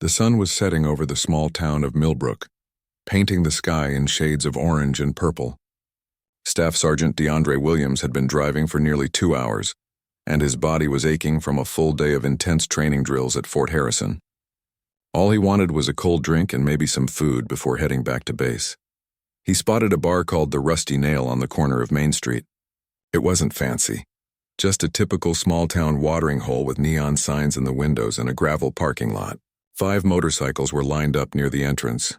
The sun was setting over the small town of Millbrook, painting the sky in shades of orange and purple. Staff Sergeant DeAndre Williams had been driving for nearly 2 hours, and his body was aching from a full day of intense training drills at Fort Harrison. All he wanted was a cold drink and maybe some food before heading back to base. He spotted a bar called the Rusty Nail on the corner of Main Street. It wasn't fancy, just a typical small-town watering hole with neon signs in the windows and a gravel parking lot. 5 motorcycles were lined up near the entrance,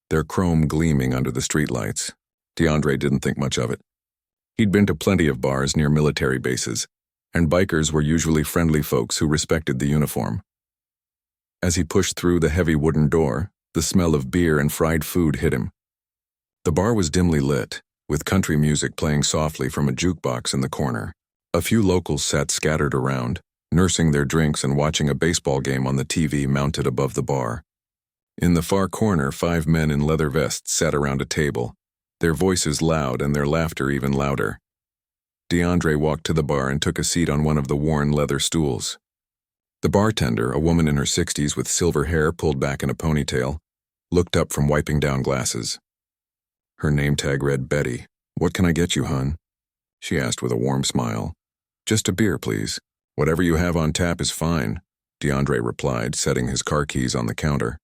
their chrome gleaming under the streetlights. DeAndre didn't think much of it. He'd been to plenty of bars near military bases, and bikers were usually friendly folks who respected the uniform. As he pushed through the heavy wooden door, the smell of beer and fried food hit him. The bar was dimly lit, with country music playing softly from a jukebox in the corner. A few locals sat scattered around, nursing their drinks and watching a baseball game on the TV mounted above the bar. In the far corner, 5 men in leather vests sat around a table, their voices loud and their laughter even louder. DeAndre walked to the bar and took a seat on one of the worn leather stools. The bartender, a woman in her 60s with silver hair pulled back in a ponytail, looked up from wiping down glasses. Her name tag read Betty. "What can I get you, hon?" she asked with a warm smile. "Just a beer, please. Whatever you have on tap is fine," DeAndre replied, setting his car keys on the counter.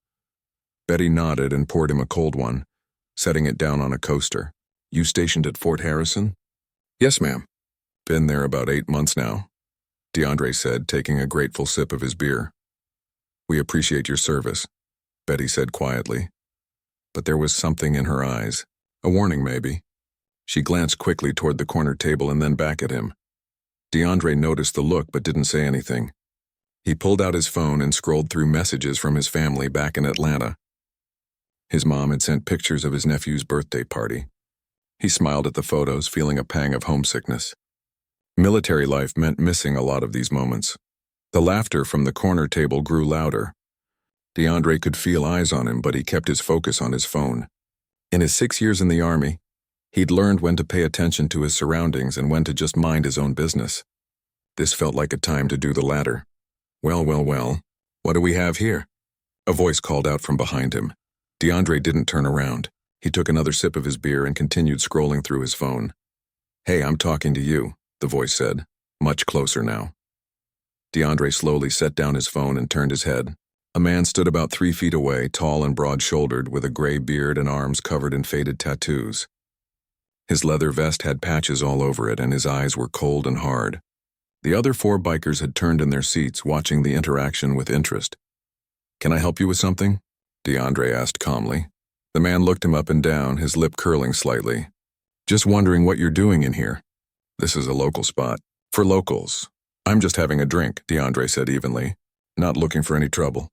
Betty nodded and poured him a cold one, setting it down on a coaster. "You stationed at Fort Harrison?" "Yes, ma'am. Been there about 8 months now," DeAndre said, taking a grateful sip of his beer. "We appreciate your service," Betty said quietly. But there was something in her eyes. A warning, maybe. She glanced quickly toward the corner table and then back at him. DeAndre noticed the look but didn't say anything. He pulled out his phone and scrolled through messages from his family back in Atlanta. His mom had sent pictures of his nephew's birthday party. He smiled at the photos, feeling a pang of homesickness. Military life meant missing a lot of these moments. The laughter from the corner table grew louder. DeAndre could feel eyes on him, but he kept his focus on his phone. In his 6 years in the Army, he'd learned when to pay attention to his surroundings and when to just mind his own business. This felt like a time to do the latter. Well, what do we have here?" A voice called out from behind him. DeAndre didn't turn around. He took another sip of his beer and continued scrolling through his phone. "Hey, I'm talking to you," the voice said, much closer now. DeAndre slowly set down his phone and turned his head. A man stood about 3 feet away, tall and broad-shouldered, with a gray beard and arms covered in faded tattoos. His leather vest had patches all over it, and his eyes were cold and hard. The other 4 bikers had turned in their seats, watching the interaction with interest. "Can I help you with something?" DeAndre asked calmly. The man looked him up and down, his lip curling slightly. "Just wondering what you're doing in here." "This is a local spot." "For locals. I'm just having a drink," DeAndre said evenly. "Not looking for any trouble."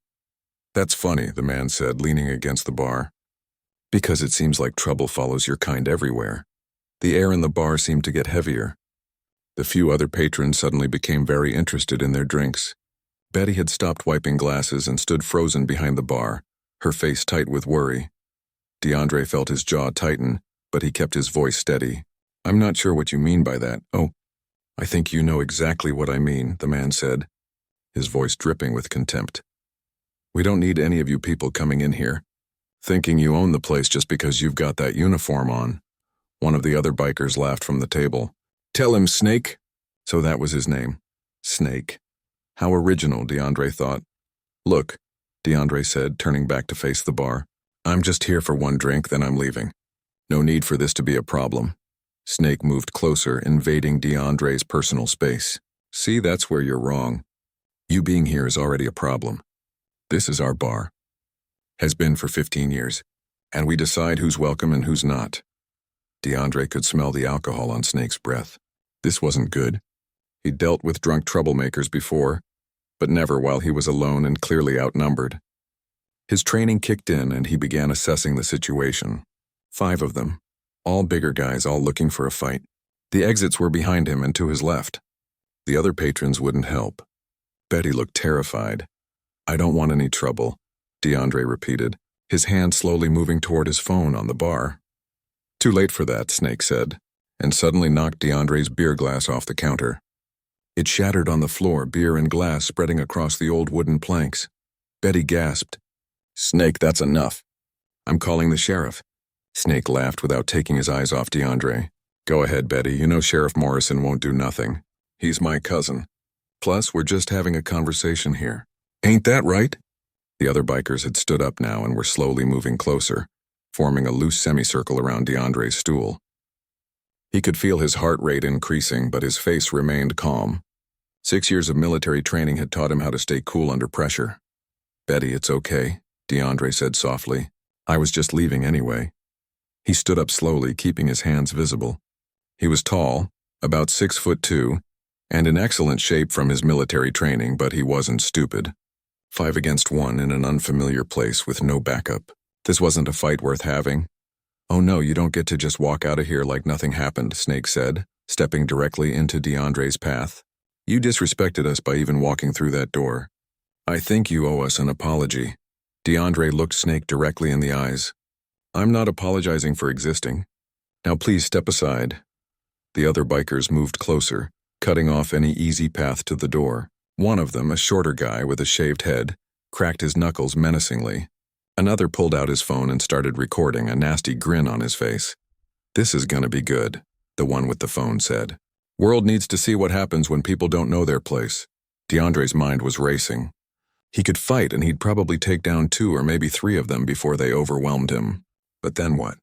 "That's funny," the man said, leaning against the bar. "Because it seems like trouble follows your kind everywhere." The air in the bar seemed to get heavier. The few other patrons suddenly became very interested in their drinks. Betty had stopped wiping glasses and stood frozen behind the bar, her face tight with worry. DeAndre felt his jaw tighten, but he kept his voice steady. "I'm not sure what you mean by that." "Oh, I think you know exactly what I mean," the man said, his voice dripping with contempt. "We don't need any of you people coming in here, thinking you own the place just because you've got that uniform on." One of the other bikers laughed from the table. "Tell him, Snake." So that was his name. Snake. How original, DeAndre thought. "Look," DeAndre said, turning back to face the bar. "I'm just here for one drink, then I'm leaving. No need for this to be a problem." Snake moved closer, invading DeAndre's personal space. "See, that's where you're wrong. You being here is already a problem. This is our bar. Has been for 15 years. And we decide who's welcome and who's not." DeAndre could smell the alcohol on Snake's breath. This wasn't good. He'd dealt with drunk troublemakers before, but never while he was alone and clearly outnumbered. His training kicked in and he began assessing the situation. 5 of them, all bigger guys, all looking for a fight. The exits were behind him and to his left. The other patrons wouldn't help. Betty looked terrified. "I don't want any trouble," DeAndre repeated, his hand slowly moving toward his phone on the bar. "Too late for that," Snake said, and suddenly knocked DeAndre's beer glass off the counter. It shattered on the floor, beer and glass spreading across the old wooden planks. Betty gasped, Snake, that's enough. I'm calling the sheriff. Snake laughed without taking his eyes off DeAndre. Go ahead, Betty. You know Sheriff Morrison won't do nothing. He's my cousin. Plus, we're just having a conversation here. Ain't that right? The other bikers had stood up now and were slowly moving closer, forming a loose semicircle around DeAndre's stool. He could feel his heart rate increasing, but his face remained calm. 6 years of military training had taught him how to stay cool under pressure. Betty, it's okay, DeAndre said softly. I was just leaving anyway. He stood up slowly, keeping his hands visible. He was tall, about 6'2", and in excellent shape from his military training, but he wasn't stupid. 5 against 1 in an unfamiliar place with no backup. This wasn't a fight worth having. Oh no, you don't get to just walk out of here like nothing happened, Snake said, stepping directly into DeAndre's path. You disrespected us by even walking through that door. I think you owe us an apology. DeAndre looked Snake directly in the eyes. I'm not apologizing for existing. Now please step aside. The other bikers moved closer, cutting off any easy path to the door. One of them, a shorter guy with a shaved head, cracked his knuckles menacingly. Another pulled out his phone and started recording, a nasty grin on his face. This is gonna be good, the one with the phone said. World needs to see what happens when people don't know their place. DeAndre's mind was racing. He could fight and he'd probably take down 2 or maybe 3 of them before they overwhelmed him. But then what?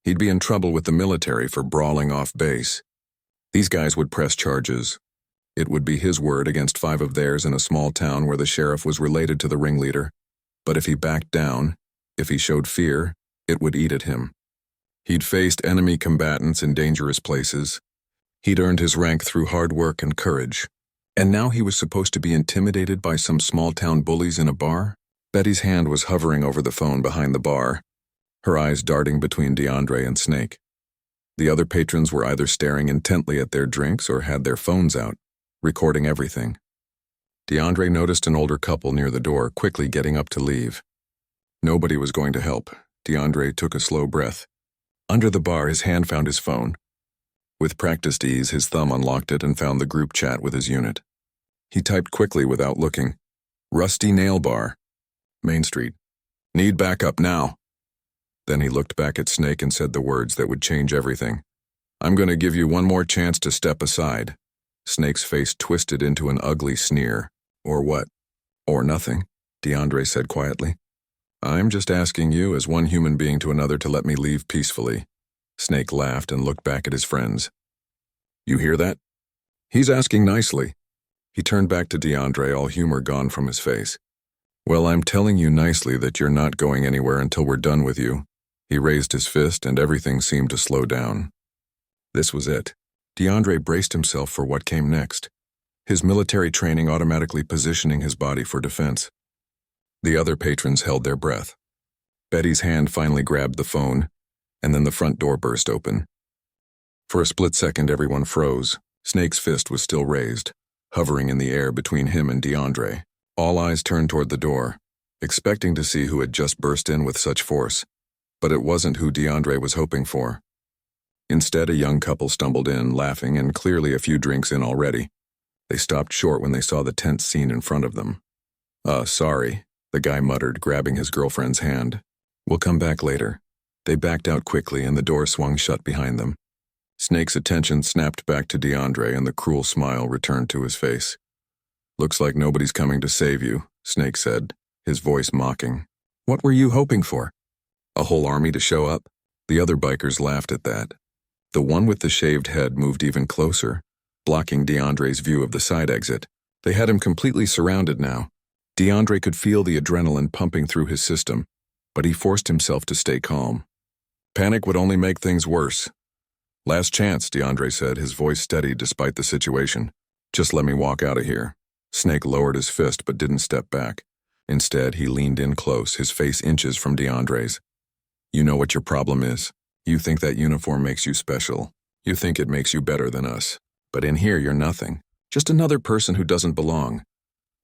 He'd be in trouble with the military for brawling off base. These guys would press charges. It would be his word against 5 of theirs in a small town where the sheriff was related to the ringleader. But if he backed down, if he showed fear, it would eat at him. He'd faced enemy combatants in dangerous places. He'd earned his rank through hard work and courage. And now he was supposed to be intimidated by some small-town bullies in a bar? Betty's hand was hovering over the phone behind the bar, her eyes darting between DeAndre and Snake. The other patrons were either staring intently at their drinks or had their phones out, recording everything. DeAndre noticed an older couple near the door, quickly getting up to leave. Nobody was going to help. DeAndre took a slow breath. Under the bar, his hand found his phone. With practiced ease, his thumb unlocked it and found the group chat with his unit. He typed quickly without looking. Rusty Nail Bar. Main Street. Need backup now. Then he looked back at Snake and said the words that would change everything. I'm going to give you one more chance to step aside. Snake's face twisted into an ugly sneer. Or what? Or nothing, DeAndre said quietly. I'm just asking you as one human being to another to let me leave peacefully. Snake laughed and looked back at his friends. You hear that? He's asking nicely. He turned back to DeAndre, all humor gone from his face. Well, I'm telling you nicely that you're not going anywhere until we're done with you. He raised his fist and everything seemed to slow down. This was it. DeAndre braced himself for what came next, his military training automatically positioning his body for defense. The other patrons held their breath. Betty's hand finally grabbed the phone, and then the front door burst open. For a split second, everyone froze. Snake's fist was still raised, hovering in the air between him and DeAndre. All eyes turned toward the door, expecting to see who had just burst in with such force. But it wasn't who DeAndre was hoping for. Instead, a young couple stumbled in, laughing and clearly a few drinks in already. They stopped short when they saw the tense scene in front of them. Sorry, the guy muttered, grabbing his girlfriend's hand. We'll come back later. They backed out quickly and the door swung shut behind them. Snake's attention snapped back to DeAndre and the cruel smile returned to his face. Looks like nobody's coming to save you, Snake said, his voice mocking. What were you hoping for? A whole army to show up? The other bikers laughed at that. The one with the shaved head moved even closer, blocking DeAndre's view of the side exit. They had him completely surrounded now. DeAndre could feel the adrenaline pumping through his system, but he forced himself to stay calm. Panic would only make things worse. Last chance, DeAndre said, his voice steady despite the situation. Just let me walk out of here. Snake lowered his fist but didn't step back. Instead, he leaned in close, his face inches from DeAndre's. You know what your problem is. You think that uniform makes you special. You think it makes you better than us. But in here, you're nothing. Just another person who doesn't belong.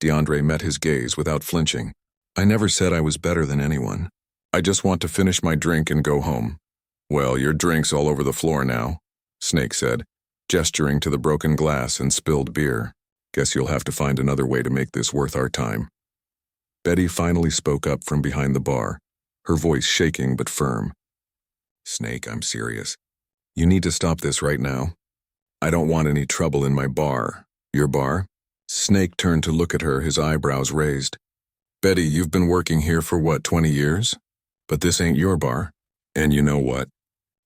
DeAndre met his gaze without flinching. I never said I was better than anyone. I just want to finish my drink and go home. Well, your drink's all over the floor now, Snake said, gesturing to the broken glass and spilled beer. Guess you'll have to find another way to make this worth our time. Betty finally spoke up from behind the bar, her voice shaking but firm. "Snake, I'm serious. You need to stop this right now. I don't want any trouble in my bar." "Your bar?" Snake turned to look at her, his eyebrows raised. "Betty, you've been working here for what, 20 years? But this ain't your bar. And you know what?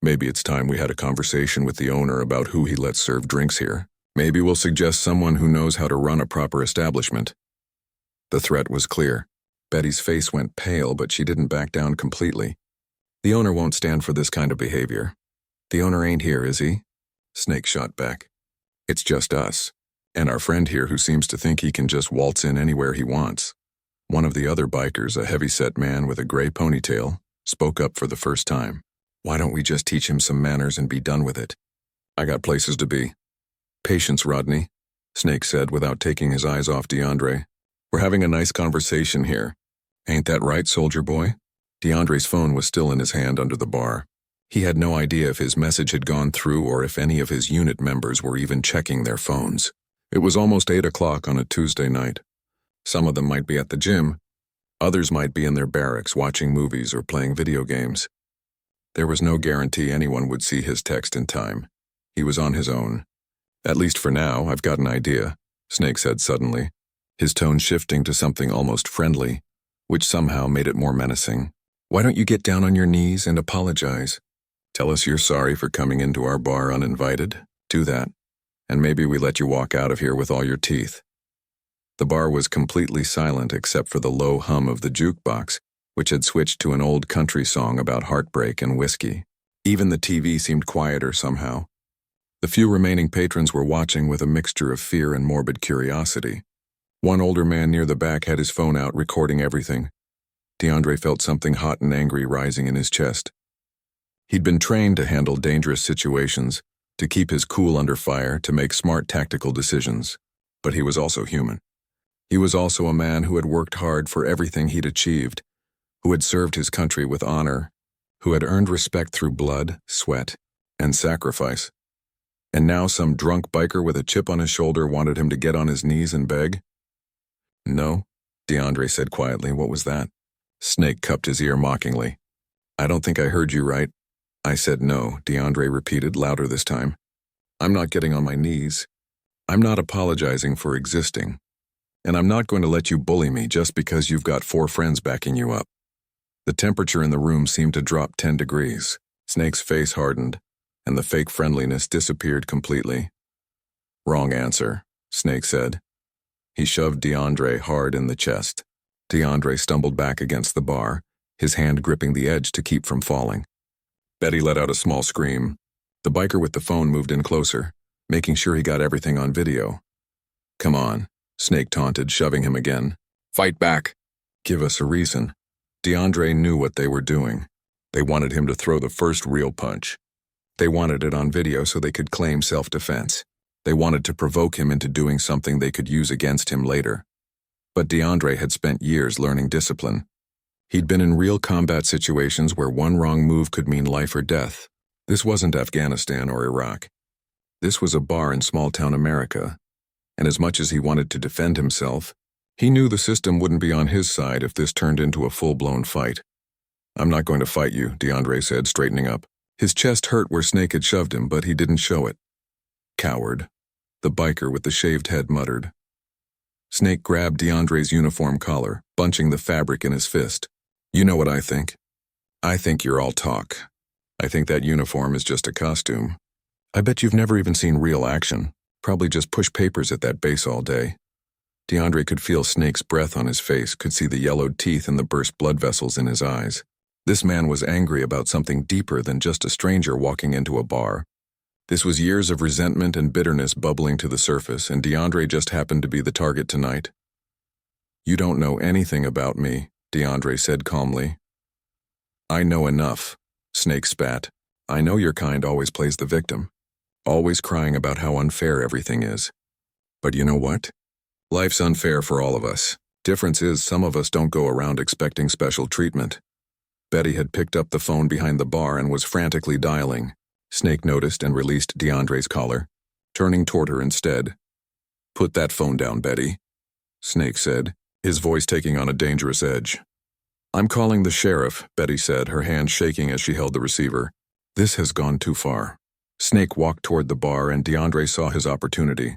Maybe it's time we had a conversation with the owner about who he lets serve drinks here. Maybe we'll suggest someone who knows how to run a proper establishment." The threat was clear. Betty's face went pale, but she didn't back down completely. "The owner won't stand for this kind of behavior." "The owner ain't here, is he?" Snake shot back. "It's just us, and our friend here who seems to think he can just waltz in anywhere he wants." One of the other bikers, a heavy-set man with a gray ponytail, spoke up for the first time. "Why don't we just teach him some manners and be done with it? I got places to be." "Patience, Rodney," Snake said without taking his eyes off DeAndre. "We're having a nice conversation here. Ain't that right, soldier boy?" DeAndre's phone was still in his hand under the bar. He had no idea if his message had gone through or if any of his unit members were even checking their phones. It was almost 8 o'clock on a Tuesday night. Some of them might be at the gym. Others might be in their barracks watching movies or playing video games. There was no guarantee anyone would see his text in time. He was on his own. "At least for now, I've got an idea," Snake said suddenly, his tone shifting to something almost friendly, which somehow made it more menacing. "Why don't you get down on your knees and apologize? Tell us you're sorry for coming into our bar uninvited. Do that, and maybe we let you walk out of here with all your teeth." The bar was completely silent except for the low hum of the jukebox, which had switched to an old country song about heartbreak and whiskey. Even the TV seemed quieter somehow. The few remaining patrons were watching with a mixture of fear and morbid curiosity. One older man near the back had his phone out recording everything. DeAndre felt something hot and angry rising in his chest. He'd been trained to handle dangerous situations, to keep his cool under fire, to make smart tactical decisions. But he was also human. He was also a man who had worked hard for everything he'd achieved, who had served his country with honor, who had earned respect through blood, sweat, and sacrifice. And now some drunk biker with a chip on his shoulder wanted him to get on his knees and beg? "No," DeAndre said quietly. "What was that?" Snake cupped his ear mockingly. "I don't think I heard you right." "I said no," DeAndre repeated, louder this time. "I'm not getting on my knees. I'm not apologizing for existing. And I'm not going to let you bully me just because you've got 4 friends backing you up." The temperature in the room seemed to drop 10 degrees. Snake's face hardened, and the fake friendliness disappeared completely. "Wrong answer," Snake said. He shoved DeAndre hard in the chest. DeAndre stumbled back against the bar, his hand gripping the edge to keep from falling. Betty let out a small scream. The biker with the phone moved in closer, making sure he got everything on video. "Come on," Snake taunted, shoving him again. "Fight back. Give us a reason." DeAndre knew what they were doing. They wanted him to throw the first real punch. They wanted it on video so they could claim self-defense. They wanted to provoke him into doing something they could use against him later. But DeAndre had spent years learning discipline. He'd been in real combat situations where one wrong move could mean life or death. This wasn't Afghanistan or Iraq. This was a bar in small-town America. And as much as he wanted to defend himself, he knew the system wouldn't be on his side if this turned into a full-blown fight. "I'm not going to fight you," DeAndre said, straightening up. His chest hurt where Snake had shoved him, but he didn't show it. "Coward," the biker with the shaved head muttered. Snake grabbed DeAndre's uniform collar, bunching the fabric in his fist. "You know what I think? I think you're all talk. I think that uniform is just a costume. I bet you've never even seen real action. Probably just push papers at that base all day." DeAndre could feel Snake's breath on his face, could see the yellowed teeth and the burst blood vessels in his eyes. This man was angry about something deeper than just a stranger walking into a bar. This was years of resentment and bitterness bubbling to the surface, and DeAndre just happened to be the target tonight. "You don't know anything about me," DeAndre said calmly. "I know enough," Snake spat. "I know your kind always plays the victim, always crying about how unfair everything is. But you know what? Life's unfair for all of us. Difference is some of us don't go around expecting special treatment." Betty had picked up the phone behind the bar and was frantically dialing. Snake noticed and released DeAndre's collar, turning toward her instead. "Put that phone down, Betty," Snake said, his voice taking on a dangerous edge. "I'm calling the sheriff," Betty said, her hand shaking as she held the receiver. "This has gone too far." Snake walked toward the bar and DeAndre saw his opportunity.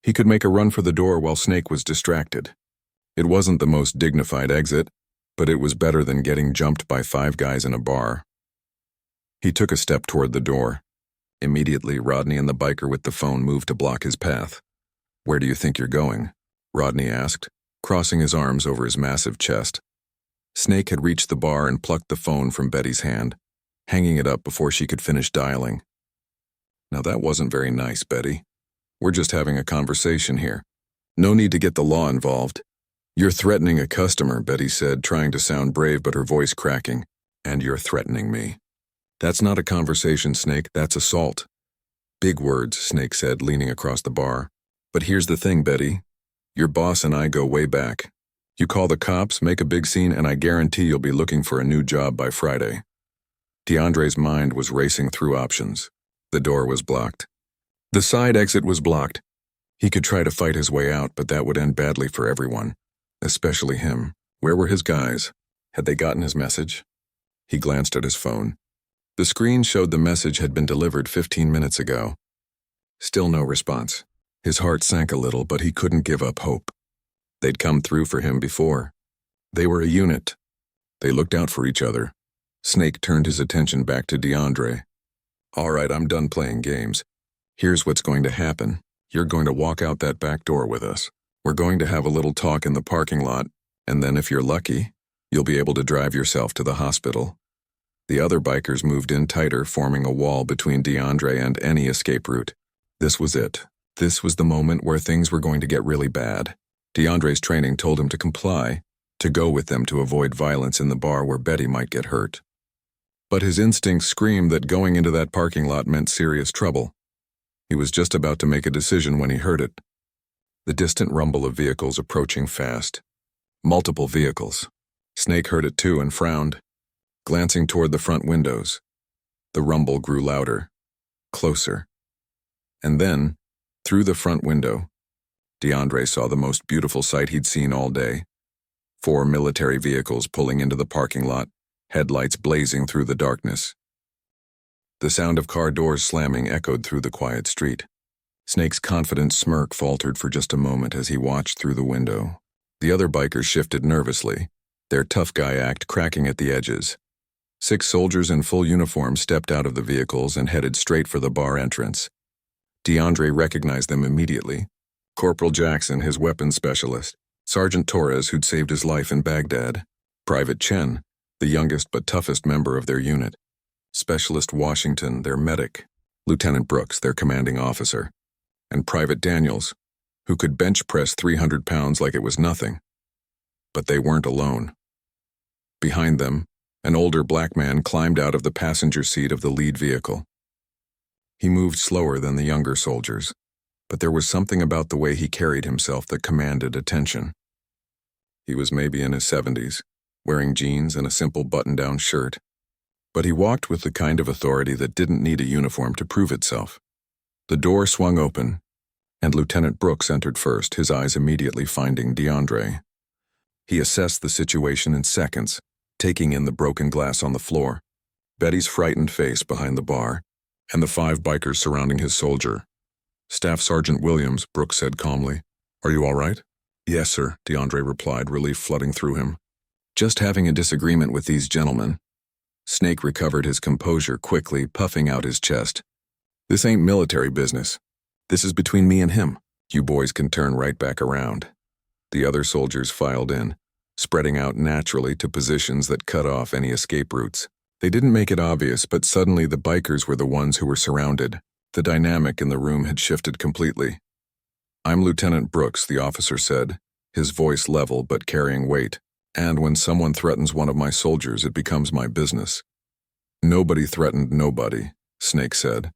He could make a run for the door while Snake was distracted. It wasn't the most dignified exit, but it was better than getting jumped by 5 guys in a bar. He took a step toward the door. Immediately, Rodney and the biker with the phone moved to block his path. "Where do you think you're going?" Rodney asked, crossing his arms over his massive chest. Snake had reached the bar and plucked the phone from Betty's hand, hanging it up before she could finish dialing. "Now that wasn't very nice, Betty. We're just having a conversation here. No need to get the law involved." "You're threatening a customer," Betty said, trying to sound brave but her voice cracking. "And you're threatening me." "That's not a conversation, Snake. That's assault." "Big words," Snake said, leaning across the bar. "But here's the thing, Betty. Your boss and I go way back. You call the cops, make a big scene, and I guarantee you'll be looking for a new job by Friday." DeAndre's mind was racing through options. The door was blocked. The side exit was blocked. He could try to fight his way out, but that would end badly for everyone, especially him. Where were his guys? Had they gotten his message? He glanced at his phone. The screen showed the message had been delivered 15 minutes ago. Still no response. His heart sank a little, but he couldn't give up hope. They'd come through for him before. They were a unit. They looked out for each other. Snake turned his attention back to DeAndre. "All right, I'm done playing games. Here's what's going to happen. You're going to walk out that back door with us. We're going to have a little talk in the parking lot, and then if you're lucky, you'll be able to drive yourself to the hospital." The other bikers moved in tighter, forming a wall between DeAndre and any escape route. This was it. This was the moment where things were going to get really bad. DeAndre's training told him to comply, to go with them to avoid violence in the bar where Betty might get hurt. But his instincts screamed that going into that parking lot meant serious trouble. He was just about to make a decision when he heard it. The distant rumble of vehicles approaching fast. Multiple vehicles. Snake heard it too and frowned, glancing toward the front windows. The rumble grew louder, closer. And then, through the front window, DeAndre saw the most beautiful sight he'd seen all day. 4 military vehicles pulling into the parking lot, headlights blazing through the darkness. The sound of car doors slamming echoed through the quiet street. Snake's confident smirk faltered for just a moment as he watched through the window. The other bikers shifted nervously, their tough guy act cracking at the edges. 6 soldiers in full uniform stepped out of the vehicles and headed straight for the bar entrance. DeAndre recognized them immediately. Corporal Jackson, his weapons specialist, Sergeant Torres, who'd saved his life in Baghdad, Private Chen, the youngest but toughest member of their unit, Specialist Washington, their medic, Lieutenant Brooks, their commanding officer, and Private Daniels, who could bench press 300 pounds like it was nothing. But they weren't alone. Behind them, an older black man climbed out of the passenger seat of the lead vehicle. He moved slower than the younger soldiers, but there was something about the way he carried himself that commanded attention. He was maybe in his 70s, wearing jeans and a simple button-down shirt, but he walked with the kind of authority that didn't need a uniform to prove itself. The door swung open, and Lieutenant Brooks entered first, his eyes immediately finding DeAndre. He assessed the situation in seconds, taking in the broken glass on the floor, Betty's frightened face behind the bar, and the 5 bikers surrounding his soldier. "Staff Sergeant Williams," Brooks said calmly. "Are you all right?" "Yes, sir," DeAndre replied, relief flooding through him. "Just having a disagreement with these gentlemen." Snake recovered his composure quickly, puffing out his chest. "This ain't military business. This is between me and him. You boys can turn right back around." The other soldiers filed in, spreading out naturally to positions that cut off any escape routes. They didn't make it obvious, but suddenly the bikers were the ones who were surrounded. The dynamic in the room had shifted completely. "I'm Lieutenant Brooks," the officer said, his voice level but carrying weight. "And when someone threatens one of my soldiers, it becomes my business." "Nobody threatened nobody," Snake said,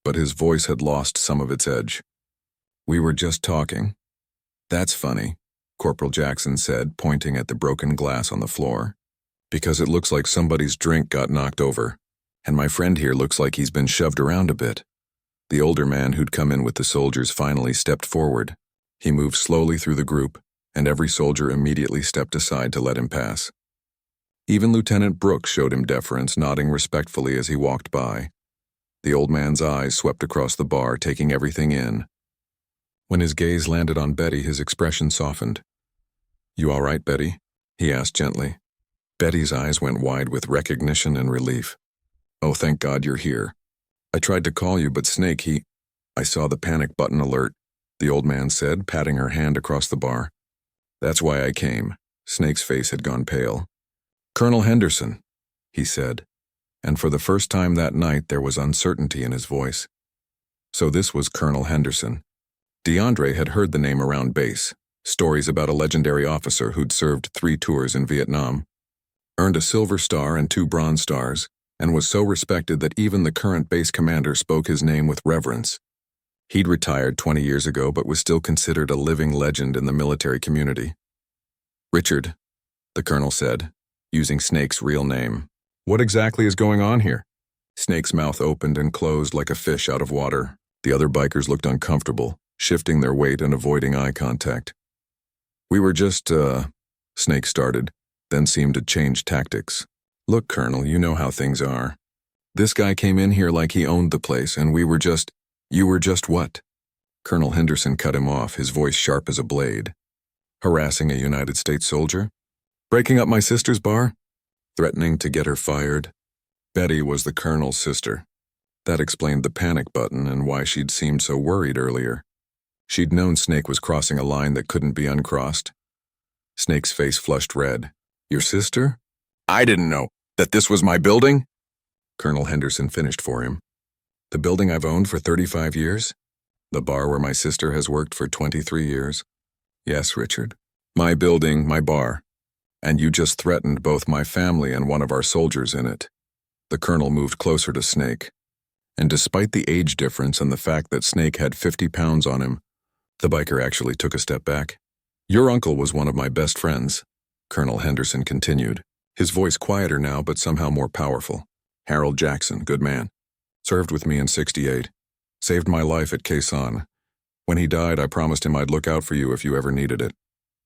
but his voice had lost some of its edge. "We were just talking." "That's funny," Corporal Jackson said, pointing at the broken glass on the floor, "because it looks like somebody's drink got knocked over, and my friend here looks like he's been shoved around a bit." The older man who'd come in with the soldiers finally stepped forward. He moved slowly through the group, and every soldier immediately stepped aside to let him pass. Even Lieutenant Brooks showed him deference, nodding respectfully as he walked by. The old man's eyes swept across the bar, taking everything in. When his gaze landed on Betty, his expression softened. "You all right, Betty?" he asked gently. Betty's eyes went wide with recognition and relief. "Oh, thank God you're here. I tried to call you, but Snake, I saw the panic button alert," the old man said, patting her hand across the bar. "That's why I came." Snake's face had gone pale. "Colonel Henderson," he said, and for the first time that night there was uncertainty in his voice. So this was Colonel Henderson. DeAndre had heard the name around base, stories about a legendary officer who'd served 3 tours in Vietnam, earned a Silver Star and 2 Bronze Stars, and was so respected that even the current base commander spoke his name with reverence. He'd retired 20 years ago but was still considered a living legend in the military community. "Richard," the colonel said, using Snake's real name. "What exactly is going on here?" Snake's mouth opened and closed like a fish out of water. The other bikers looked uncomfortable, shifting their weight and avoiding eye contact. "We were just, Snake started, then seemed to change tactics. "Look, Colonel, you know how things are. This guy came in here like he owned the place, and we were just—" "You were just what?" Colonel Henderson cut him off, his voice sharp as a blade. "Harassing a United States soldier? Breaking up my sister's bar? Threatening to get her fired?" Betty was the colonel's sister. That explained the panic button and why she'd seemed so worried earlier. She'd known Snake was crossing a line that couldn't be uncrossed. Snake's face flushed red. "Your sister? I didn't know that this was my building?" Colonel Henderson finished for him. "The building I've owned for 35 years? The bar where my sister has worked for 23 years? Yes, Richard. My building, my bar. And you just threatened both my family and one of our soldiers in it." The colonel moved closer to Snake. And despite the age difference and the fact that Snake had 50 pounds on him, the biker actually took a step back. "Your uncle was one of my best friends," Colonel Henderson continued, his voice quieter now but somehow more powerful. "Harold Jackson, good man. Served with me in '68. Saved my life at Quai San. When he died, I promised him I'd look out for you if you ever needed it."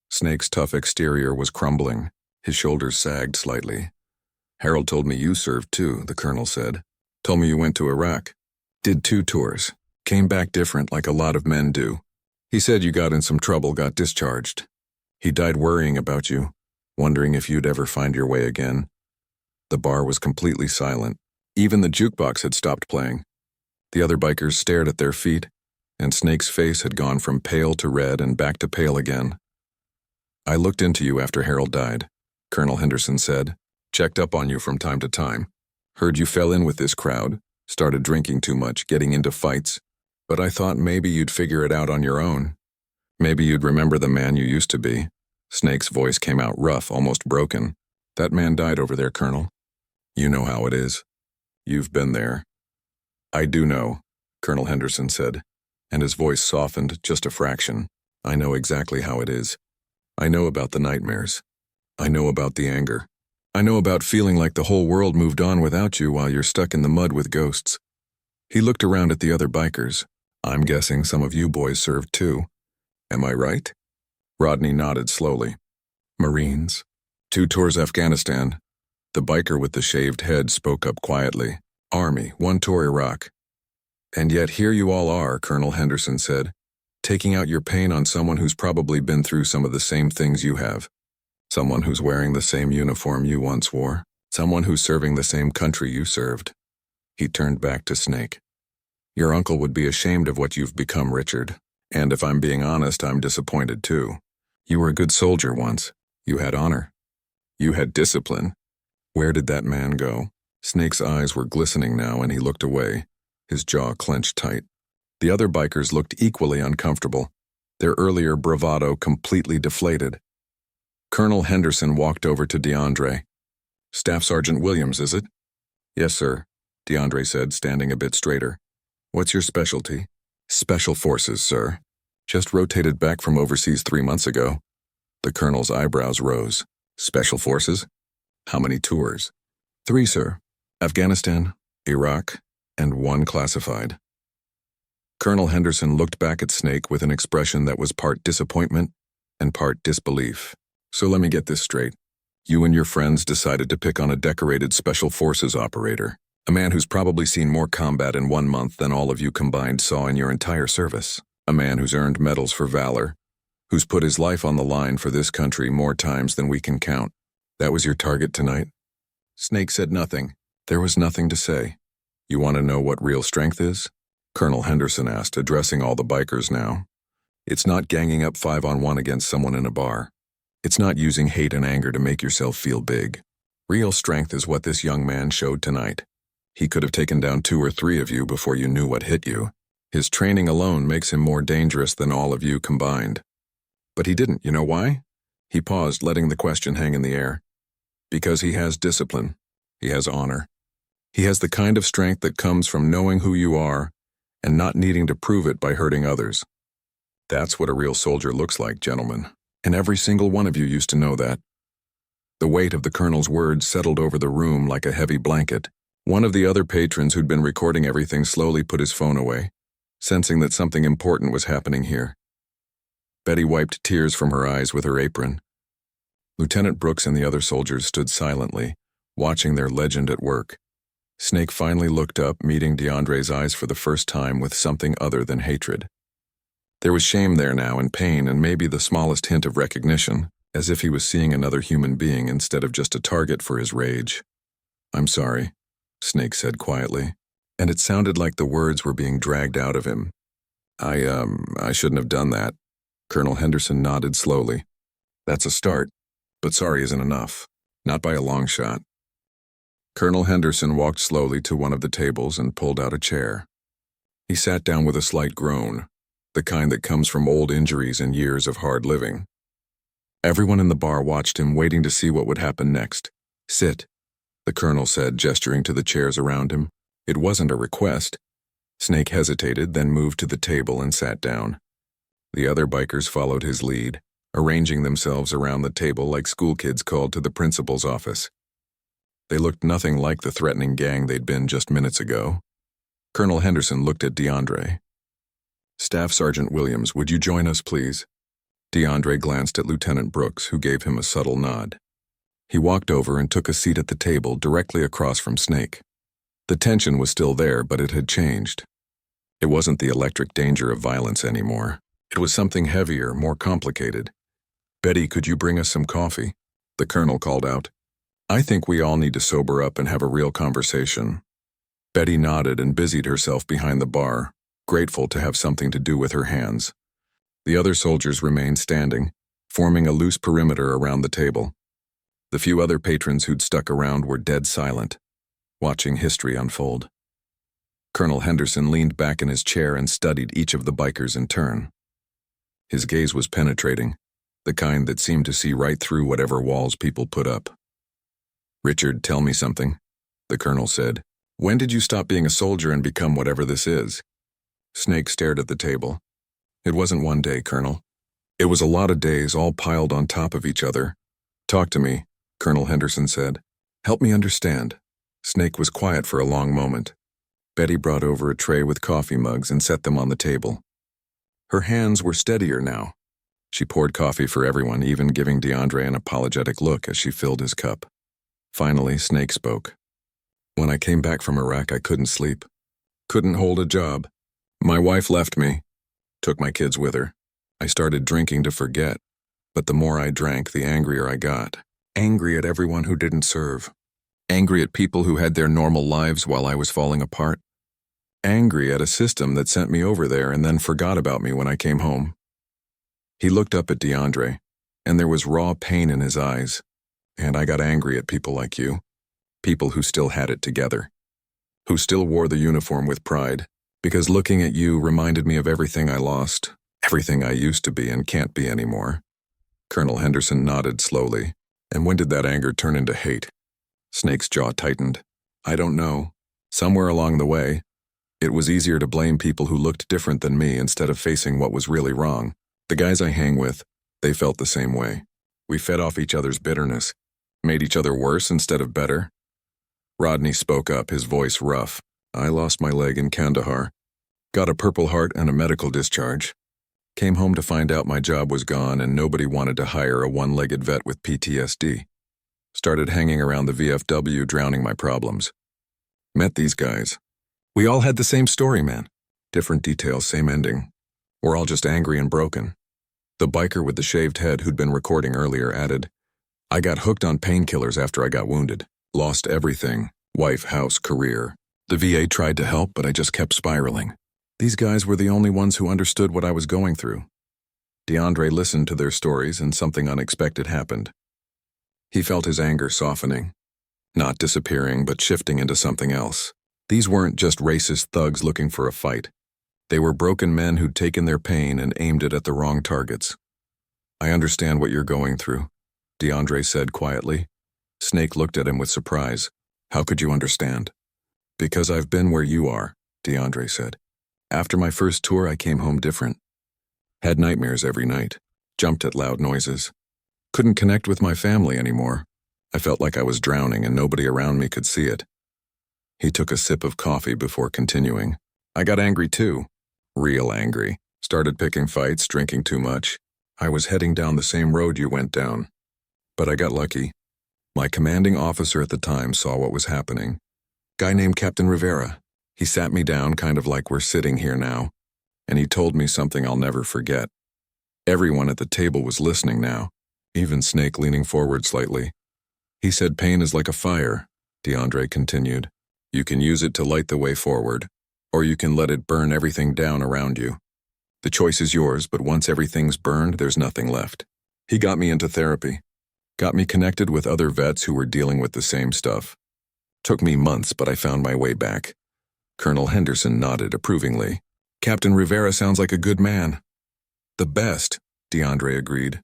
Snake's tough exterior was crumbling. His shoulders sagged slightly. "Harold told me you served too," the colonel said. "Told me you went to Iraq. Did 2 tours. Came back different like a lot of men do. He said you got in some trouble, got discharged. He died worrying about you, wondering if you'd ever find your way again." The bar was completely silent. Even the jukebox had stopped playing. The other bikers stared at their feet, and Snake's face had gone from pale to red and back to pale again. "I looked into you after Harold died," Colonel Henderson said. "Checked up on you from time to time. Heard you fell in with this crowd, started drinking too much, getting into fights. But I thought maybe you'd figure it out on your own. Maybe you'd remember the man you used to be." Snake's voice came out rough, almost broken. "That man died over there, Colonel. You know how it is. You've been there." "I do know," Colonel Henderson said, and his voice softened just a fraction. "I know exactly how it is. I know about the nightmares. I know about the anger. I know about feeling like the whole world moved on without you while you're stuck in the mud with ghosts." He looked around at the other bikers. "I'm guessing some of you boys served too. Am I right?" Rodney nodded slowly. "Marines. 2 tours Afghanistan." The biker with the shaved head spoke up quietly. "Army, 1 tour Iraq." "And yet here you all are," Colonel Henderson said, "taking out your pain on someone who's probably been through some of the same things you have. Someone who's wearing the same uniform you once wore. Someone who's serving the same country you served." He turned back to Snake. "Your uncle would be ashamed of what you've become, Richard. And if I'm being honest, I'm disappointed too. You were a good soldier once. You had honor. You had discipline. Where did that man go?" Snake's eyes were glistening now and he looked away, his jaw clenched tight. The other bikers looked equally uncomfortable, their earlier bravado completely deflated. Colonel Henderson walked over to DeAndre. "Staff Sergeant Williams, is it?" "Yes, sir," DeAndre said, standing a bit straighter. "What's your specialty?" "Special Forces, sir. Just rotated back from overseas 3 months ago." The colonel's eyebrows rose. "Special Forces? How many tours?" "3, sir. Afghanistan, Iraq, and 1 classified." Colonel Henderson looked back at Snake with an expression that was part disappointment and part disbelief. So let me get this straight. You and your friends decided to pick on a decorated Special Forces operator, a man who's probably seen more combat in 1 month than all of you combined saw in your entire service. A man who's earned medals for valor, who's put his life on the line for this country more times than we can count. That was your target tonight? Snake said nothing. There was nothing to say. You want to know what real strength is? Colonel Henderson asked, addressing all the bikers now. It's not ganging up 5-on-1 against someone in a bar. It's not using hate and anger to make yourself feel big. Real strength is what this young man showed tonight. He could have taken down 2 or 3 of you before you knew what hit you. His training alone makes him more dangerous than all of you combined. But he didn't, you know why? He paused, letting the question hang in the air. Because he has discipline. He has honor. He has the kind of strength that comes from knowing who you are and not needing to prove it by hurting others. That's what a real soldier looks like, gentlemen. And every single one of you used to know that. The weight of the colonel's words settled over the room like a heavy blanket. One of the other patrons who'd been recording everything slowly put his phone away, sensing that something important was happening here. Betty wiped tears from her eyes with her apron. Lieutenant Brooks and the other soldiers stood silently, watching their legend at work. Snake finally looked up, meeting DeAndre's eyes for the first time with something other than hatred. There was shame there now, and pain, and maybe the smallest hint of recognition, as if he was seeing another human being instead of just a target for his rage. "I'm sorry," Snake said quietly, and it sounded like the words were being dragged out of him. I shouldn't have done that." Colonel Henderson nodded slowly. "That's a start, but sorry isn't enough. Not by a long shot." Colonel Henderson walked slowly to one of the tables and pulled out a chair. He sat down with a slight groan, the kind that comes from old injuries and years of hard living. Everyone in the bar watched him, waiting to see what would happen next. "Sit," the colonel said, gesturing to the chairs around him. It wasn't a request. Snake hesitated, then moved to the table and sat down. The other bikers followed his lead, arranging themselves around the table like schoolkids called to the principal's office. They looked nothing like the threatening gang they'd been just minutes ago. Colonel Henderson looked at DeAndre. "Staff Sergeant Williams, would you join us, please?" DeAndre glanced at Lieutenant Brooks, who gave him a subtle nod. He walked over and took a seat at the table directly across from Snake. The tension was still there, but it had changed. It wasn't the electric danger of violence anymore. It was something heavier, more complicated. "Betty, could you bring us some coffee?" the colonel called out. "I think we all need to sober up and have a real conversation." Betty nodded and busied herself behind the bar, grateful to have something to do with her hands. The other soldiers remained standing, forming a loose perimeter around the table. The few other patrons who'd stuck around were dead silent, watching history unfold. Colonel Henderson leaned back in his chair and studied each of the bikers in turn. His gaze was penetrating, the kind that seemed to see right through whatever walls people put up. "Richard, tell me something," the colonel said. "When did you stop being a soldier and become whatever this is?" Snake stared at the table. "It wasn't one day, Colonel. It was a lot of days all piled on top of each other." "Talk to me," Colonel Henderson said. "Help me understand." Snake was quiet for a long moment. Betty brought over a tray with coffee mugs and set them on the table. Her hands were steadier now. She poured coffee for everyone, even giving DeAndre an apologetic look as she filled his cup. Finally, Snake spoke. "When I came back from Iraq, I couldn't sleep. Couldn't hold a job. My wife left me. Took my kids with her. I started drinking to forget. But the more I drank, the angrier I got. Angry at everyone who didn't serve. Angry at people who had their normal lives while I was falling apart. Angry at a system that sent me over there and then forgot about me when I came home." He looked up at DeAndre, and there was raw pain in his eyes. "And I got angry at people like you. People who still had it together. Who still wore the uniform with pride. Because looking at you reminded me of everything I lost. Everything I used to be and can't be anymore." Colonel Henderson nodded slowly. "And when did that anger turn into hate?" Snake's jaw tightened. "I don't know. Somewhere along the way. It was easier to blame people who looked different than me instead of facing what was really wrong. The guys I hang with, they felt the same way. We fed off each other's bitterness. Made each other worse instead of better." Rodney spoke up, his voice rough. "I lost my leg in Kandahar. Got a Purple Heart and a medical discharge. Came home to find out my job was gone and nobody wanted to hire a one-legged vet with PTSD. Started hanging around the VFW, drowning my problems. Met these guys. We all had the same story, man. Different details, same ending. We're all just angry and broken. The biker with the shaved head who'd been recording earlier added, I got hooked on painkillers after I got wounded. Lost everything. Wife, house, career. The VA tried to help, but I just kept spiraling. These guys were the only ones who understood what I was going through. DeAndre listened to their stories and something unexpected happened. He felt his anger softening. Not disappearing, but shifting into something else. These weren't just racist thugs looking for a fight. They were broken men who'd taken their pain and aimed it at the wrong targets. I understand what you're going through, DeAndre said quietly. Snake looked at him with surprise. How could you understand? Because I've been where you are, DeAndre said. After my first tour, I came home different. Had nightmares every night. Jumped at loud noises. Couldn't connect with my family anymore. I felt like I was drowning and nobody around me could see it. He took a sip of coffee before continuing. I got angry too. Real angry. Started picking fights, drinking too much. I was heading down the same road you went down. But I got lucky. My commanding officer at the time saw what was happening. Guy named Captain Rivera. He sat me down kind of like we're sitting here now, and he told me something I'll never forget. Everyone at the table was listening now, even Snake leaning forward slightly. He said pain is like a fire, DeAndre continued. You can use it to light the way forward, or you can let it burn everything down around you. The choice is yours, but once everything's burned, there's nothing left. He got me into therapy. Got me connected with other vets who were dealing with the same stuff. Took me months, but I found my way back. Colonel Henderson nodded approvingly. Captain Rivera sounds like a good man. The best, DeAndre agreed.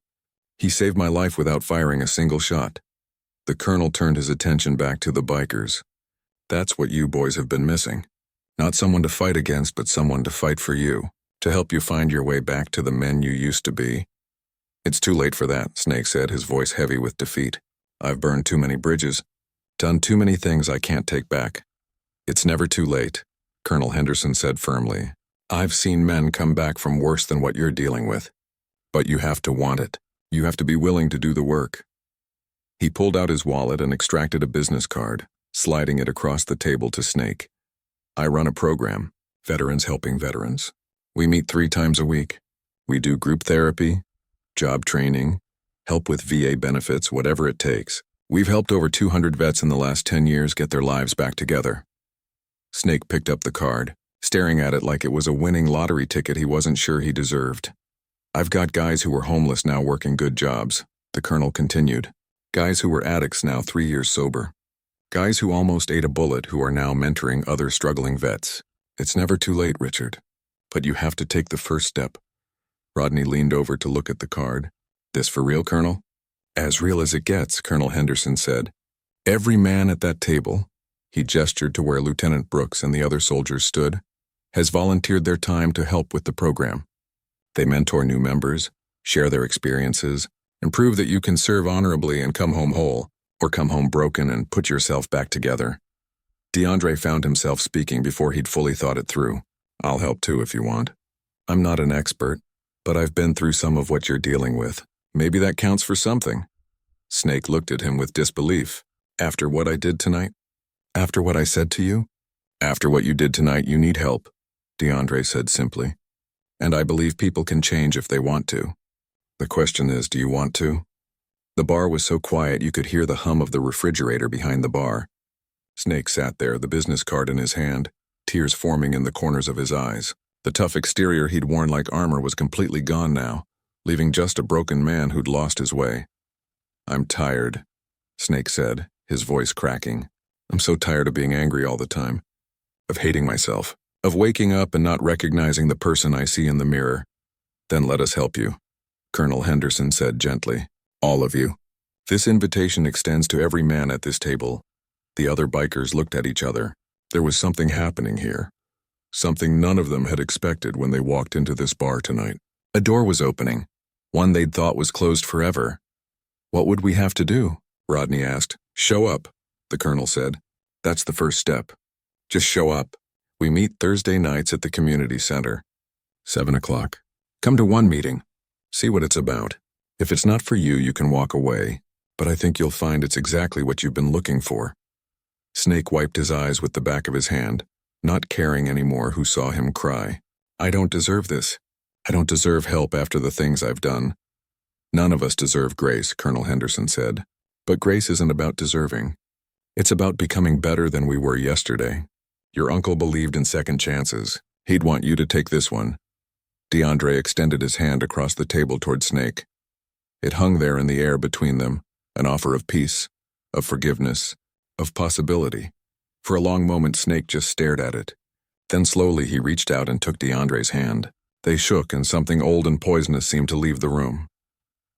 He saved my life without firing a single shot. The colonel turned his attention back to the bikers. That's what you boys have been missing. Not someone to fight against, but someone to fight for you, to help you find your way back to the men you used to be. It's too late for that, Snake said, his voice heavy with defeat. I've burned too many bridges, done too many things I can't take back. It's never too late, Colonel Henderson said firmly. I've seen men come back from worse than what you're dealing with. But you have to want it. You have to be willing to do the work. He pulled out his wallet and extracted a business card, sliding it across the table to Snake. I run a program, Veterans Helping Veterans. We meet 3 times a week. We do group therapy, job training, help with VA benefits, whatever it takes. We've helped over 200 vets in the last 10 years get their lives back together. Snake picked up the card, staring at it like it was a winning lottery ticket he wasn't sure he deserved. I've got guys who were homeless now working good jobs, the colonel continued. Guys who were addicts now 3 years sober. Guys who almost ate a bullet who are now mentoring other struggling vets. It's never too late, Richard. But you have to take the first step. Rodney leaned over to look at the card. This for real, Colonel? As real as it gets, Colonel Henderson said. Every man at that table, he gestured to where Lieutenant Brooks and the other soldiers stood, has volunteered their time to help with the program. They mentor new members, share their experiences, and prove that you can serve honorably and come home whole, or come home broken and put yourself back together. DeAndre found himself speaking before he'd fully thought it through. I'll help too if you want. I'm not an expert, but I've been through some of what you're dealing with. Maybe that counts for something. Snake looked at him with disbelief. After what I did tonight? After what I said to you? After what you did tonight, you need help, DeAndre said simply. And I believe people can change if they want to. The question is, do you want to? The bar was so quiet you could hear the hum of the refrigerator behind the bar. Snake sat there, the business card in his hand, tears forming in the corners of his eyes. The tough exterior he'd worn like armor was completely gone now, leaving just a broken man who'd lost his way. I'm tired, Snake said, his voice cracking. I'm so tired of being angry all the time, of hating myself, of waking up and not recognizing the person I see in the mirror. Then let us help you, Colonel Henderson said gently. All of you. This invitation extends to every man at this table. The other bikers looked at each other. There was something happening here. Something none of them had expected when they walked into this bar tonight. A door was opening, one they'd thought was closed forever. What would we have to do? Rodney asked. Show up, the colonel said. That's the first step. Just show up. We meet Thursday nights at the community center. 7 o'clock. Come to one meeting. See what it's about. If it's not for you, you can walk away, but I think you'll find it's exactly what you've been looking for." Snake wiped his eyes with the back of his hand, not caring anymore who saw him cry. "I don't deserve this. I don't deserve help after the things I've done." "None of us deserve grace," Colonel Henderson said. "But grace isn't about deserving. It's about becoming better than we were yesterday. Your uncle believed in second chances. He'd want you to take this one." DeAndre extended his hand across the table toward Snake. It hung there in the air between them, an offer of peace, of forgiveness, of possibility. For a long moment, Snake just stared at it. Then slowly he reached out and took DeAndre's hand. They shook, and something old and poisonous seemed to leave the room.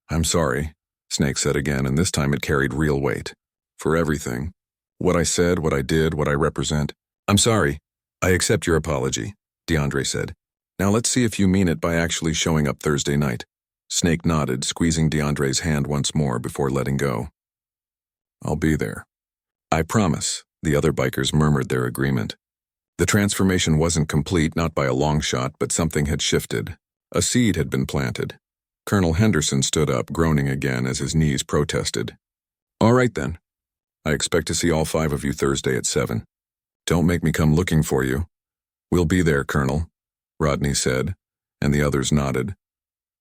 "I'm sorry," Snake said again, and this time it carried real weight. "For everything. What I said, what I did, what I represent. I'm sorry. I accept your apology," DeAndre said. "Now let's see if you mean it by actually showing up Thursday night." Snake nodded, squeezing DeAndre's hand once more before letting go. "I'll be there." "I promise," the other bikers murmured their agreement. The transformation wasn't complete, not by a long shot, but something had shifted. A seed had been planted. Colonel Henderson stood up, groaning again as his knees protested. "All right then. I expect to see all 5 of you Thursday at 7. Don't make me come looking for you." "We'll be there, Colonel," Rodney said, and the others nodded.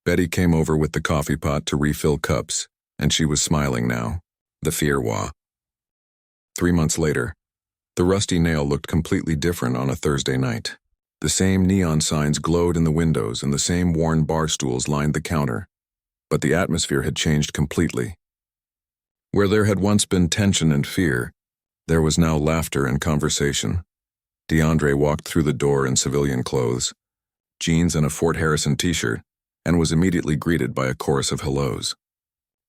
Betty came over with the coffee pot to refill cups, and she was smiling now. The fear wa. 3 months later, the Rusty Nail looked completely different on a Thursday night. The same neon signs glowed in the windows and the same worn bar stools lined the counter, but the atmosphere had changed completely. Where there had once been tension and fear, there was now laughter and conversation. DeAndre walked through the door in civilian clothes, jeans and a Fort Harrison t-shirt, and was immediately greeted by a chorus of hellos.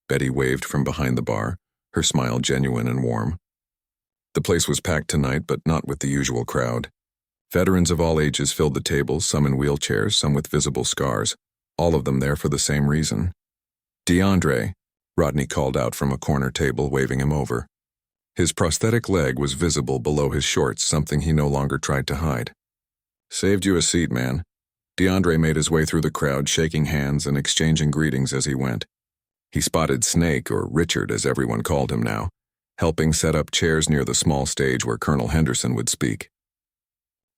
Betty waved from behind the bar, her smile genuine and warm. The place was packed tonight, but not with the usual crowd. Veterans of all ages filled the tables, some in wheelchairs, some with visible scars, all of them there for the same reason. "DeAndre," Rodney called out from a corner table, waving him over. His prosthetic leg was visible below his shorts, something he no longer tried to hide. "Saved you a seat, man." DeAndre made his way through the crowd, shaking hands and exchanging greetings as he went. He spotted Snake, or Richard as everyone called him now, helping set up chairs near the small stage where Colonel Henderson would speak.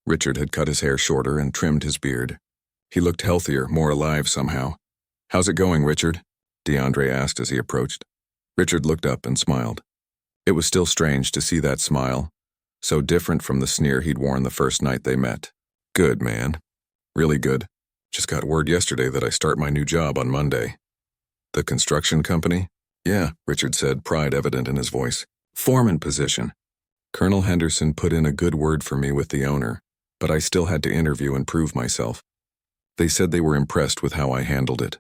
Richard had cut his hair shorter and trimmed his beard. He looked healthier, more alive somehow. "How's it going, Richard?" DeAndre asked as he approached. Richard looked up and smiled. It was still strange to see that smile, so different from the sneer he'd worn the first night they met. "Good, man. Really good. Just got word yesterday that I start my new job on Monday." "The construction company?" "Yeah," Richard said, pride evident in his voice. "Foreman position. Colonel Henderson put in a good word for me with the owner, but I still had to interview and prove myself. They said they were impressed with how I handled it."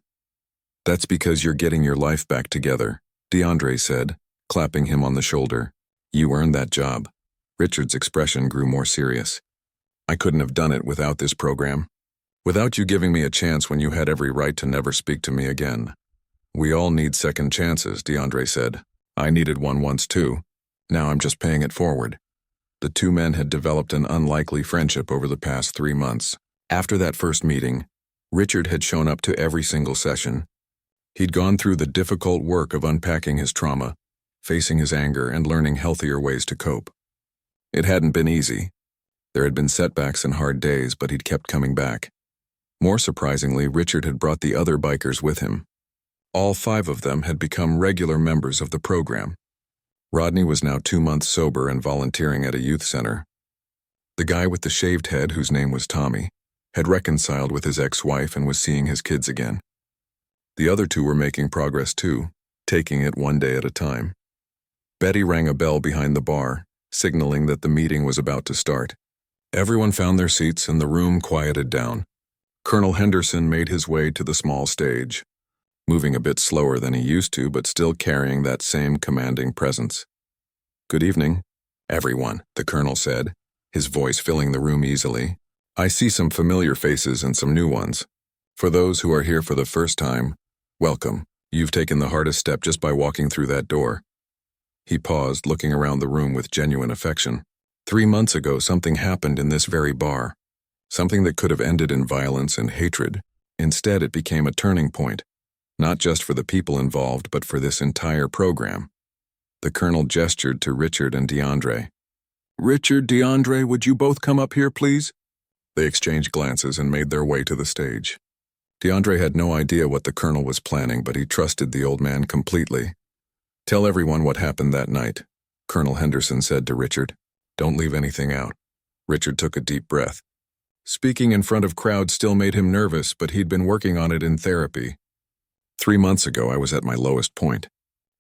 "That's because you're getting your life back together," DeAndre said, clapping him on the shoulder. "You earned that job." Richard's expression grew more serious. "I couldn't have done it without this program. Without you giving me a chance when you had every right to never speak to me again." "We all need second chances," DeAndre said. "I needed one once too. Now I'm just paying it forward." The two men had developed an unlikely friendship over the past 3 months. After that first meeting, Richard had shown up to every single session. He'd gone through the difficult work of unpacking his trauma, facing his anger, and learning healthier ways to cope. It hadn't been easy. There had been setbacks and hard days, but he'd kept coming back. More surprisingly, Richard had brought the other bikers with him. All 5 of them had become regular members of the program. Rodney was now 2 months sober and volunteering at a youth center. The guy with the shaved head, whose name was Tommy, had reconciled with his ex-wife and was seeing his kids again. The other 2 were making progress too, taking it one day at a time. Betty rang a bell behind the bar, signaling that the meeting was about to start. Everyone found their seats and the room quieted down. Colonel Henderson made his way to the small stage, moving a bit slower than he used to, but still carrying that same commanding presence. "Good evening, everyone," the colonel said, his voice filling the room easily. "I see some familiar faces and some new ones. For those who are here for the first time, welcome. You've taken the hardest step just by walking through that door." He paused, looking around the room with genuine affection. 3 months ago, something happened in this very bar. Something that could have ended in violence and hatred, Instead, it became a turning point, not just for the people involved, but for this entire program. The colonel gestured to Richard and DeAndre. "Richard, DeAndre, would you both come up here, please?" They exchanged glances and made their way to the stage. DeAndre had no idea what the colonel was planning, but he trusted the old man completely. "Tell everyone what happened that night," Colonel Henderson said to Richard. "Don't leave anything out." Richard took a deep breath. Speaking in front of crowds still made him nervous, but he'd been working on it in therapy. 3 months ago, I was at my lowest point.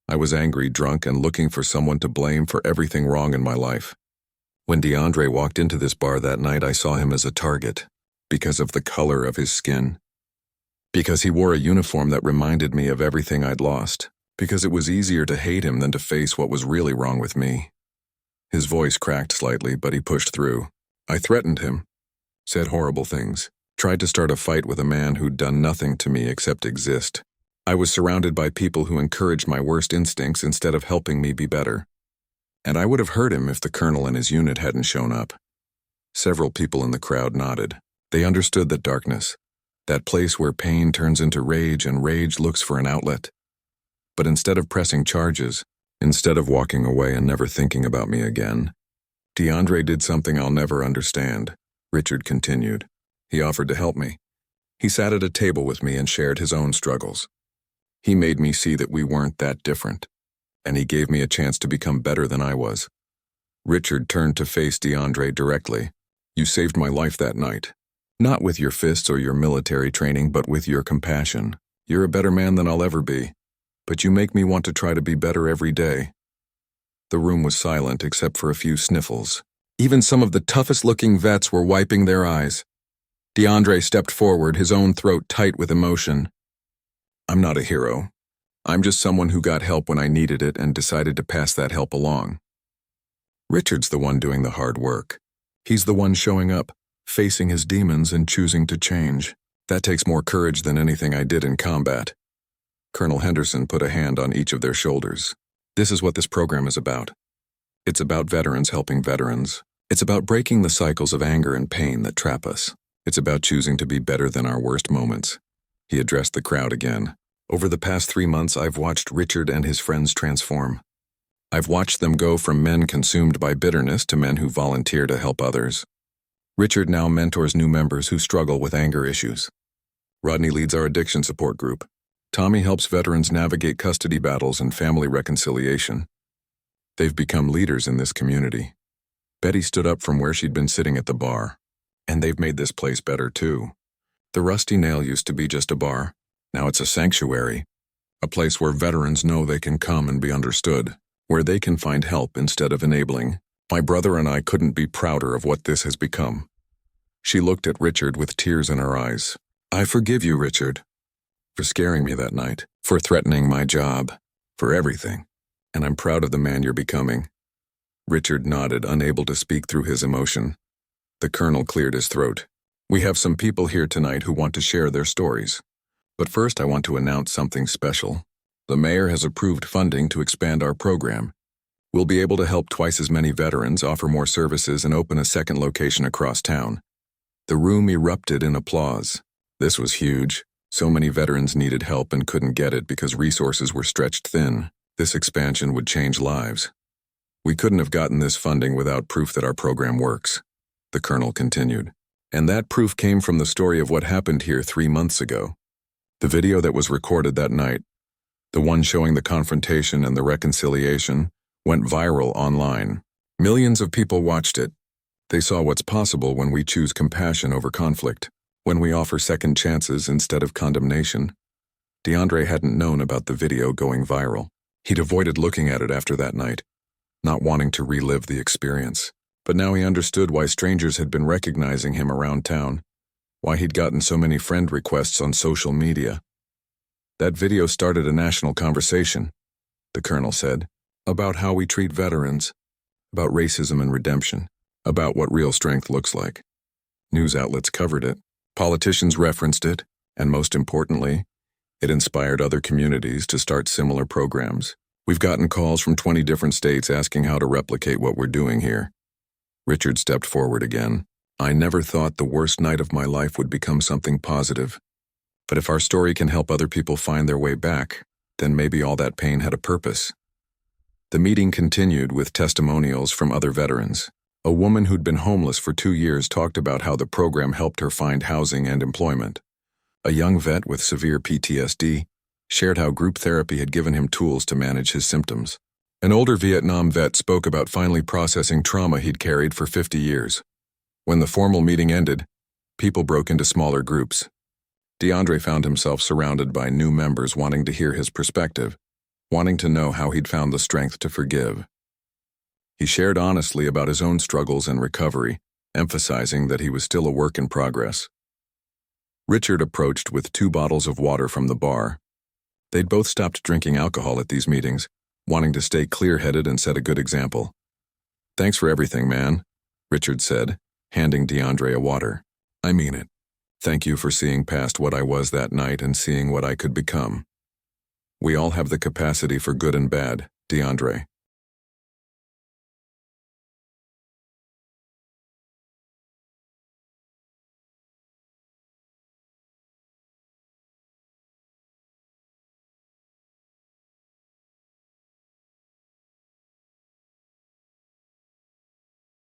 I was angry, drunk, and looking for someone to blame for everything wrong in my life. When DeAndre walked into this bar that night, I saw him as a target, because of the color of his skin. Because he wore a uniform that reminded me of everything I'd lost. Because it was easier to hate him than to face what was really wrong with me. His voice cracked slightly, but he pushed through. I threatened him, said horrible things, tried to start a fight with a man who'd done nothing to me except exist. I was surrounded by people who encouraged my worst instincts instead of helping me be better. And I would have hurt him if the colonel and his unit hadn't shown up. Several people in the crowd nodded. They understood that darkness, that place where pain turns into rage and rage looks for an outlet. But instead of pressing charges, instead of walking away and never thinking about me again, DeAndre did something I'll never understand, Richard continued. He offered to help me. He sat at a table with me and shared his own struggles. He made me see that we weren't that different, and he gave me a chance to become better than I was. Richard turned to face DeAndre directly. "You saved my life that night. Not with your fists or your military training, but with your compassion. You're a better man than I'll ever be. But you make me want to try to be better every day." The room was silent except for a few sniffles. Even some of the toughest-looking vets were wiping their eyes. DeAndre stepped forward, his own throat tight with emotion. "I'm not a hero. I'm just someone who got help when I needed it and decided to pass that help along." Richard's the one doing the hard work. He's the one showing up, facing his demons and choosing to change. That takes more courage than anything I did in combat. Colonel Henderson put a hand on each of their shoulders. "This is what this program is about. It's about veterans helping veterans. It's about breaking the cycles of anger and pain that trap us. It's about choosing to be better than our worst moments." He addressed the crowd again. "Over the past 3 months, I've watched Richard and his friends transform. I've watched them go from men consumed by bitterness to men who volunteer to help others. Richard now mentors new members who struggle with anger issues. Rodney leads our addiction support group. Tommy helps veterans navigate custody battles and family reconciliation. They've become leaders in this community." Betty stood up from where she'd been sitting at the bar. "And they've made this place better too. The Rusty Nail used to be just a bar. Now it's a sanctuary. A place where veterans know they can come and be understood, where they can find help instead of enabling. My brother and I couldn't be prouder of what this has become." She looked at Richard with tears in her eyes. "I forgive you, Richard, for scaring me that night, for threatening my job, for everything. And I'm proud of the man you're becoming." Richard nodded, unable to speak through his emotion. The colonel cleared his throat. "We have some people here tonight who want to share their stories. But first I want to announce something special. The mayor has approved funding to expand our program. We'll be able to help twice as many veterans, offer more services, and open a second location across town." The room erupted in applause. This was huge. So many veterans needed help and couldn't get it because resources were stretched thin. This expansion would change lives. "We couldn't have gotten this funding without proof that our program works," the colonel continued. "And that proof came from the story of what happened here 3 months ago. The video that was recorded that night, the one showing the confrontation and the reconciliation, went viral online. Millions of people watched it. They saw what's possible when we choose compassion over conflict, when we offer second chances instead of condemnation." DeAndre hadn't known about the video going viral. He'd avoided looking at it after that night, not wanting to relive the experience. But now he understood why strangers had been recognizing him around town, why he'd gotten so many friend requests on social media. "That video started a national conversation," the colonel said, "about how we treat veterans, about racism and redemption, about what real strength looks like. News outlets covered it. Politicians referenced it, and most importantly, it inspired other communities to start similar programs. We've gotten calls from 20 different states asking how to replicate what we're doing here." Richard stepped forward again. "I never thought the worst night of my life would become something positive. But if our story can help other people find their way back, then maybe all that pain had a purpose. The meeting continued with testimonials from other veterans. A woman who'd been homeless for 2 years talked about how the program helped her find housing and employment. A young vet with severe PTSD shared how group therapy had given him tools to manage his symptoms. An older Vietnam vet spoke about finally processing trauma he'd carried for 50 years. When the formal meeting ended, people broke into smaller groups. DeAndre found himself surrounded by new members wanting to hear his perspective, wanting to know how he'd found the strength to forgive. He shared honestly about his own struggles and recovery, emphasizing that he was still a work in progress. Richard approached with 2 bottles of water from the bar. They'd both stopped drinking alcohol at these meetings, wanting to stay clear-headed and set a good example. "Thanks for everything, man," Richard said, handing DeAndre a water. "I mean it. Thank you for seeing past what I was that night and seeing what I could become. We all have the capacity for good and bad, DeAndre.